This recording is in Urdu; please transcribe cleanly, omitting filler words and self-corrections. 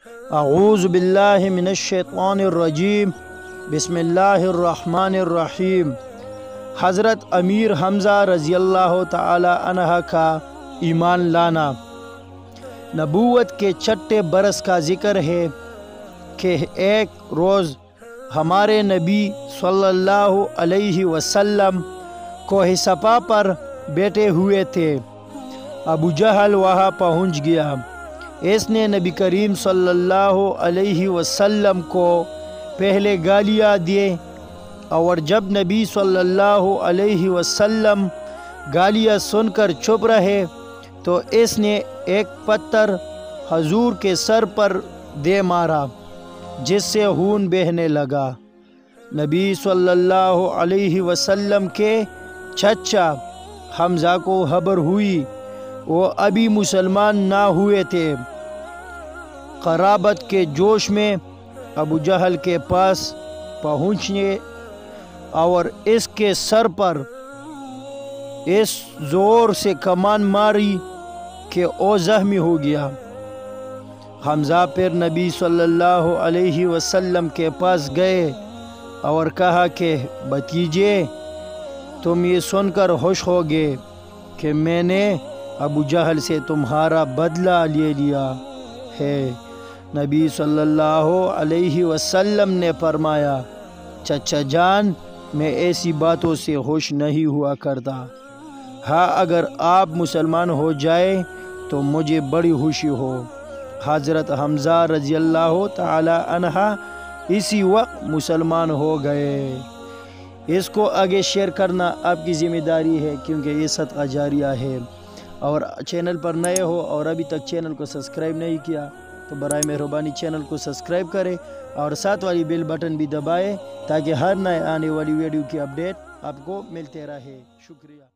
اعوذ باللہ من الشیطان الرجیم، بسم اللہ الرحمن الرحیم۔ حضرت امیر حمزہ رضی اللہ تعالی عنہ کا ایمان لانا۔ نبوت کے چھٹے برس کا ذکر ہے کہ ایک روز ہمارے نبی صلی اللہ علیہ وسلم کوہ صفا پر بیٹھے ہوئے تھے۔ ابو جہل وہاں پہنچ گیا۔ اس نے نبی کریم صلی اللہ علیہ وسلم کو پہلے گالیاں دیے، اور جب نبی صلی اللہ علیہ وسلم گالیاں سن کر چپ رہے تو اس نے ایک پتھر حضور کے سر پر دے مارا، جس سے خون بہنے لگا۔ نبی صلی اللہ علیہ وسلم کے چچا حمزہ کو خبر ہوئی، وہ ابھی مسلمان نہ ہوئے تھے۔ قرابت کے جوش میں ابو جہل کے پاس پہنچے اور اس کے سر پر اس زور سے کمان ماری کہ وہ زخمی ہو گیا۔ حمزہ پھر نبی صلی اللہ علیہ وسلم کے پاس گئے اور کہا کہ بھتیجے، تم یہ سن کر خوش ہوگے کہ میں نے ابو جہل سے تمہارا بدلہ لے لیا ہے۔ نبی صلی اللہ علیہ وسلم نے فرمایا، چچا جان، میں ایسی باتوں سے خوش نہیں ہوا کرتا۔ ہاں، اگر آپ مسلمان ہو جائے تو مجھے بڑی خوشی ہو۔ حضرت حمزہ رضی اللہ تعالی عنہ اسی وقت مسلمان ہو گئے۔ اس کو آگے شیئر کرنا آپ کی ذمہ داری ہے، کیونکہ یہ صدقہ جاریہ ہے۔ اور چینل پر نئے ہو اور ابھی تک چینل کو سبسکرائب نہیں کیا تو برائے مہربانی چینل کو سبسکرائب کرے اور ساتھ والی بیل بٹن بھی دبائے، تاکہ ہر نئے آنے والی ویڈیو کی اپڈیٹ آپ کو ملتے رہے۔ شکریہ۔